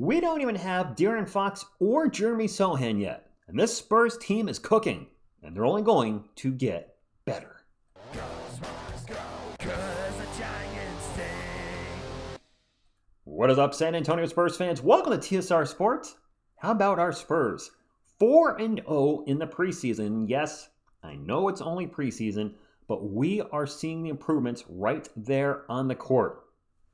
We don't even have De'Aaron Fox or Jeremy Sochan yet, and this Spurs team is cooking, and they're only going to get better. Go, Spurs, go, 'cause the Giants sing. What is up, San Antonio Spurs fans? Welcome to TSR Sports. How about our Spurs? 4-0 in the preseason. Yes, I know it's only preseason, but we are seeing the improvements right there on the court.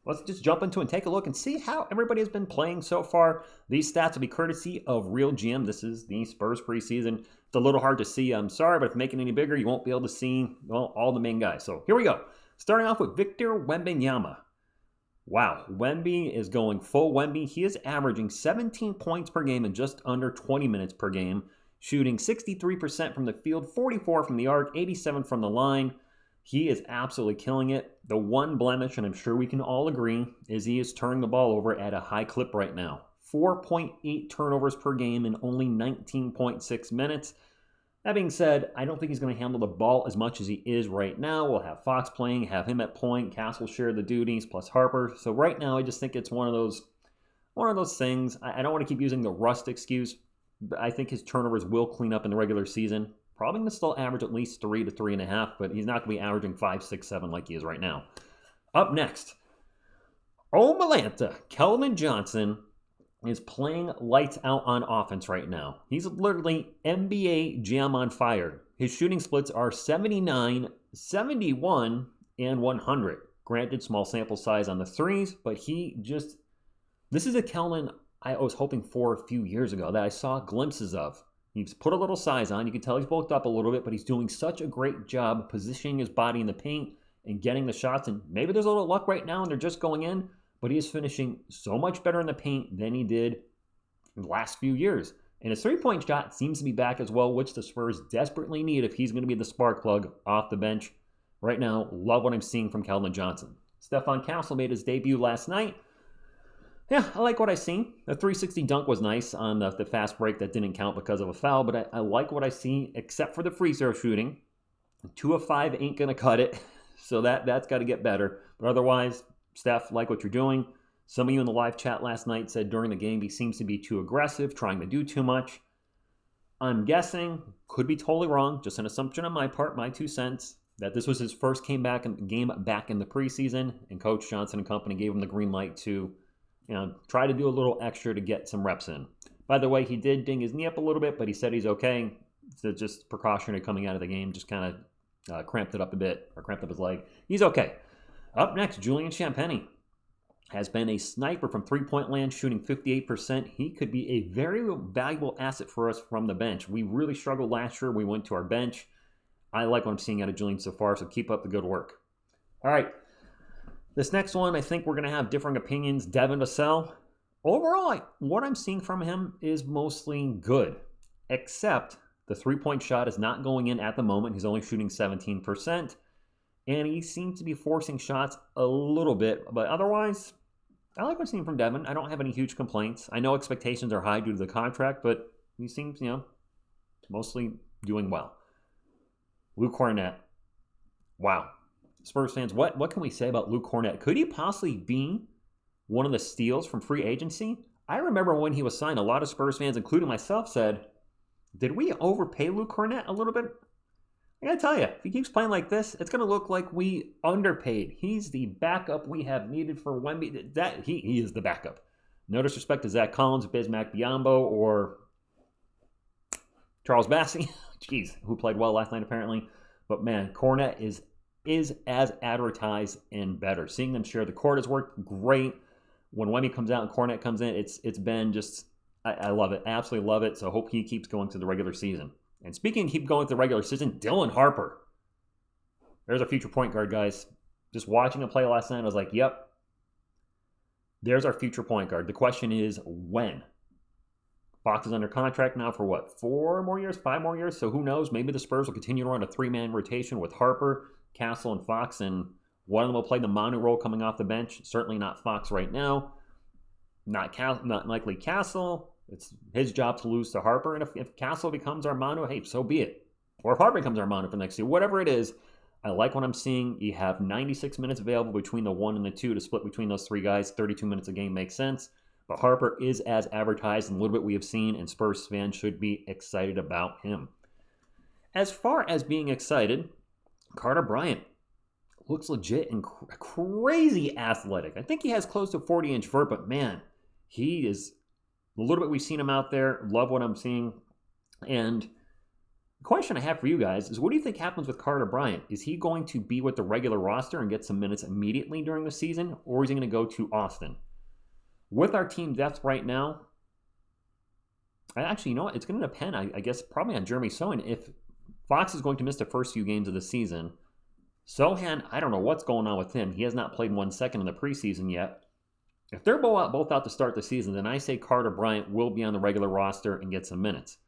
Let's just jump into and take a look and see how everybody has been playing so far. These stats will be courtesy of Real GM. This is the Spurs preseason. It's a little hard to see. I'm sorry, but if making it any bigger, you won't be able to see, well, all the main guys. So here we go. Starting off with Victor Wembanyama. Wow, Wemby is going full Wemby. He is averaging 17 points per game in just under 20 minutes per game, shooting 63% from the field, 44 from the arc, 87 from the line. He is absolutely killing it. The one blemish, and I'm sure we can all agree, is he is turning the ball over at a high clip right now. 4.8 turnovers per game in only 19.6 minutes. That being said, I don't think he's going to handle the ball as much as he is right now. We'll have Fox playing, have him at point, Castle share the duties, plus Harper. So right now, I just think it's one of those things. I don't want to keep using the rust excuse, but I think his turnovers will clean up in the regular season. Probably going to still average at least 3 to 3.5, but he's not going to be averaging 5, 6, 7 like he is right now. Up next, Atlanta, Keldon Johnson is playing lights out on offense right now. He's literally NBA Jam on fire. His shooting splits are 79, 71, and 100. Granted, small sample size on the threes, but this is a Keldon I was hoping for a few years ago that I saw glimpses of. He's put a little size on. You can tell he's bulked up a little bit, but he's doing such a great job positioning his body in the paint and getting the shots. And maybe there's a little luck right now and they're just going in, but he is finishing so much better in the paint than he did in the last few years. And his three-point shot seems to be back as well, which the Spurs desperately need if he's going to be the spark plug off the bench. Right now, love what I'm seeing from Keldon Johnson. Stephon Castle made his debut last night. Yeah, I like what I see. The 360 dunk was nice on the fast break that didn't count because of a foul, but I like what I see except for the free throw shooting. 2 of 5 ain't going to cut it, so that's got to get better. But otherwise, Steph, like what you're doing. Some of you in the live chat last night said during the game he seems to be too aggressive, trying to do too much. I'm guessing, could be totally wrong, just an assumption on my part, my 2 cents, that this was his first game back in the preseason, and Coach Johnson and company gave him the green light to try to do a little extra to get some reps in. By the way, he did ding his knee up a little bit, but he said he's okay. So just precautionary coming out of the game, just kind of cramped it up a bit, or cramped up his leg. He's okay. Up next, Julian Champagnie has been a sniper from three-point land, shooting 58%. He could be a very valuable asset for us from the bench. We really struggled last year. We went to our bench. I like what I'm seeing out of Julian so far, so keep up the good work. All right. This next one, I think we're going to have differing opinions. Devin Vassell. Overall, what I'm seeing from him is mostly good, except the three-point shot is not going in at the moment. He's only shooting 17%, and he seems to be forcing shots a little bit. But otherwise, I like what I'm seeing from Devin. I don't have any huge complaints. I know expectations are high due to the contract, but he seems, mostly doing well. Luke Cornet. Wow. Spurs fans, what can we say about Luke Cornet? Could he possibly be one of the steals from free agency? I remember when he was signed, a lot of Spurs fans, including myself, said, did we overpay Luke Cornet a little bit? I gotta tell you, if he keeps playing like this, it's gonna look like we underpaid. He's the backup we have needed for Wemby. He is the backup. No disrespect to Zach Collins, Bismack Biyombo, or Charles Bassey. Jeez, who played well last night apparently. But man, Cornet is as advertised and better. Seeing them share the court has worked great. When Wemby comes out and Cornet comes in, it's been just, I love it. I absolutely love it. So I hope he keeps going to the regular season. And speaking of keep going to the regular season, Dylan Harper. There's a future point guard, guys. Just watching him play last night, I was like, yep. There's our future point guard. The question is when? Fox is under contract now for what? 4 more years? 5 more years? So who knows? Maybe the Spurs will continue to run a 3-man rotation with Harper, Castle, and Fox, and one of them will play the Manu role coming off the bench. Certainly not Fox right now. Not likely Castle. It's his job to lose to Harper. And if Castle becomes our Manu, hey, so be it. Or if Harper becomes our Manu for next year, whatever it is, I like what I'm seeing. You have 96 minutes available between the 1 and the 2 to split between those 3 guys. 32 minutes a game makes sense. But Harper is as advertised, and a little bit we have seen, and Spurs fans should be excited about him. As far as being excited, Carter Bryant looks legit and crazy athletic. I think he has close to 40-inch vert, but man, he is, a little bit we've seen him out there. Love what I'm seeing. And the question I have for you guys is, what do you think happens with Carter Bryant? Is he going to be with the regular roster and get some minutes immediately during the season, or is he going to go to Austin? With our team depth right now, actually, you know what? It's going to depend, I guess, probably on Jeremy Sochan. If Fox is going to miss the first few games of the season, Sochan, I don't know what's going on with him. He has not played 1 second in the preseason yet. If they're both out to start the season, then I say Carter Bryant will be on the regular roster and get some minutes.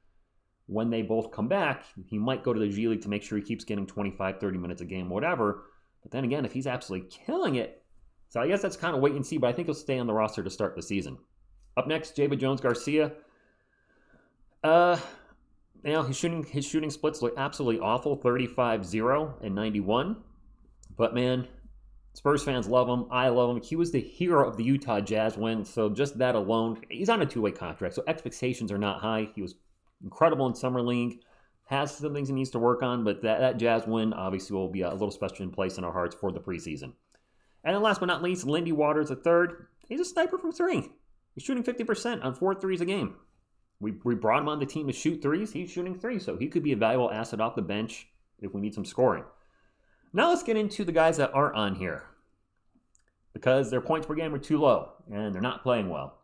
When they both come back, he might go to the G League to make sure he keeps getting 25, 30 minutes a game, whatever. But then again, if he's absolutely killing it, so I guess that's kind of wait and see, but I think he'll stay on the roster to start the season. Up next, Javid Jones-Garcia. His shooting splits look absolutely awful, 35-0 and 91. But man, Spurs fans love him. I love him. He was the hero of the Utah Jazz win, so just that alone, he's on a two-way contract, so expectations are not high. He was incredible in Summer League. Has some things he needs to work on, but that Jazz win obviously will be a little special in place in our hearts for the preseason. And then last but not least, Lindy Waters III. He's a sniper from three. He's shooting 50% on 4 threes a game. We brought him on the team to shoot threes. He's shooting threes, so he could be a valuable asset off the bench if we need some scoring. Now let's get into the guys that aren't on here, because their points per game are too low, and they're not playing well.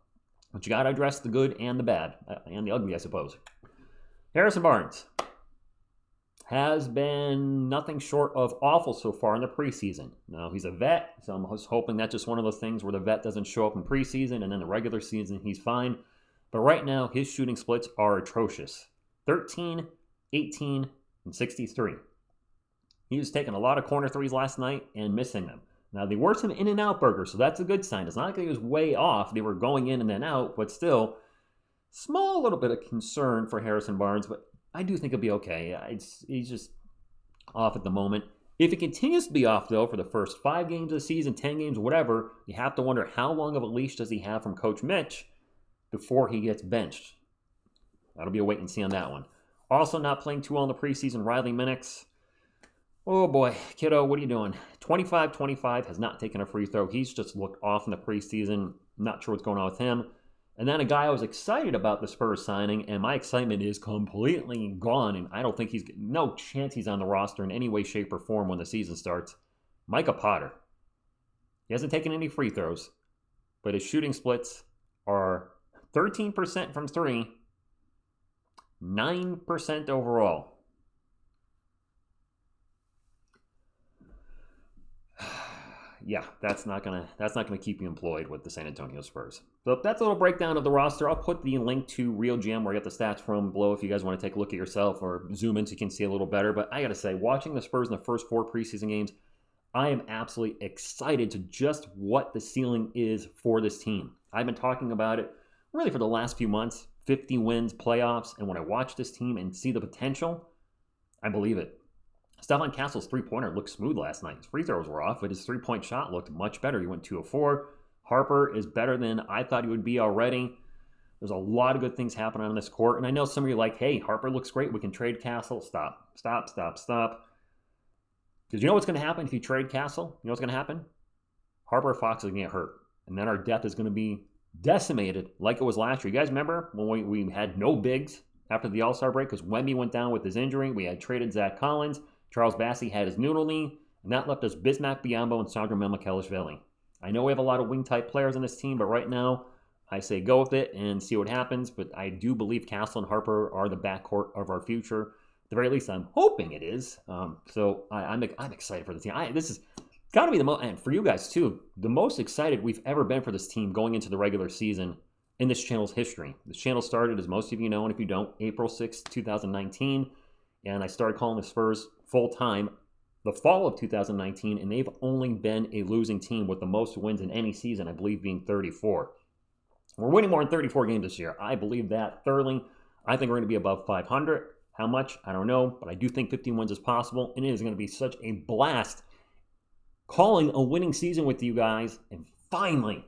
But you got to address the good and the bad, and the ugly, I suppose. Harrison Barnes has been nothing short of awful so far in the preseason. Now, he's a vet, so I'm just hoping that's just one of those things where the vet doesn't show up in preseason, and then the regular season, he's fine. But right now, his shooting splits are atrocious. 13, 18, and 63. He was taking a lot of corner threes last night and missing them. Now, they were some in-and-out burgers, so that's a good sign. It's not like he was way off. They were going in and then out, but still, small little bit of concern for Harrison Barnes, but I do think he'll be okay. He's just off at the moment. If he continues to be off, though, for the first 5 games of the season, 10 games, whatever, you have to wonder how long of a leash does he have from Coach Mitch before he gets benched. That'll be a wait and see on that one. Also not playing too well in the preseason, Riley Minix. Oh boy, kiddo, what are you doing? 25-25, has not taken a free throw. He's just looked off in the preseason. Not sure what's going on with him. And then a guy I was excited about the Spurs signing, and my excitement is completely gone, and I don't think no chance he's on the roster in any way, shape, or form when the season starts. Micah Potter. He hasn't taken any free throws, but his shooting splits are 13% from 3, 9% overall. Yeah, that's not gonna keep you employed with the San Antonio Spurs. So that's a little breakdown of the roster. I'll put the link to Real GM where I get the stats from below if you guys want to take a look at yourself or zoom in so you can see a little better. But I gotta say, watching the Spurs in the first 4 preseason games, I am absolutely excited to just what the ceiling is for this team. I've been talking about it really for the last few months. 50 wins, playoffs, and when I watch this team and see the potential, I believe it. Stephon Castle's three-pointer looked smooth last night. His free throws were off, but his three-point shot looked much better. He went 2 of 4. Harper is better than I thought he would be already. There's a lot of good things happening on this court. And I know some of you are like, hey, Harper looks great. We can trade Castle. Stop. Because you know what's going to happen if you trade Castle? You know what's going to happen? Harper or Fox is going to get hurt. And then our depth is going to be decimated like it was last year. You guys remember when we had no bigs after the All-Star break because Wemby went down with his injury? We had traded Zach Collins. Charles Bassey had his noodle knee, and that left us Bismack Biyombo and Sandro Mamukelashvili. I know we have a lot of wing-type players on this team, but right now, I say go with it and see what happens. But I do believe Castle and Harper are the backcourt of our future. At the very least, I'm hoping it is. So I'm excited for the team. This is got to be the most, and for you guys too, the most excited we've ever been for this team going into the regular season in this channel's history. This channel started, as most of you know, and if you don't, April 6th, 2019. And I started calling the Spurs full-time the fall of 2019, and they've only been a losing team with the most wins in any season, I believe being 34. We're winning more than 34 games this year. I believe that thoroughly. I think we're going to be above 500. How much? I don't know, but I do think 15 wins is possible, and it is going to be such a blast calling a winning season with you guys, and finally,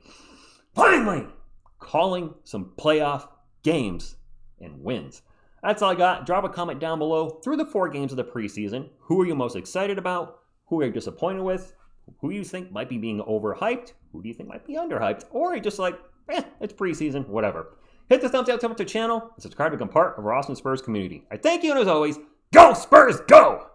calling some playoff games and wins. That's all I got. Drop a comment down below through the 4 games of the preseason. Who are you most excited about? Who are you disappointed with? Who you think might be being overhyped? Who do you think might be underhyped? Or are you just like, it's preseason, whatever. Hit the thumbs up to the channel and subscribe to become part of our awesome Spurs community. I thank you, and as always, go Spurs, go!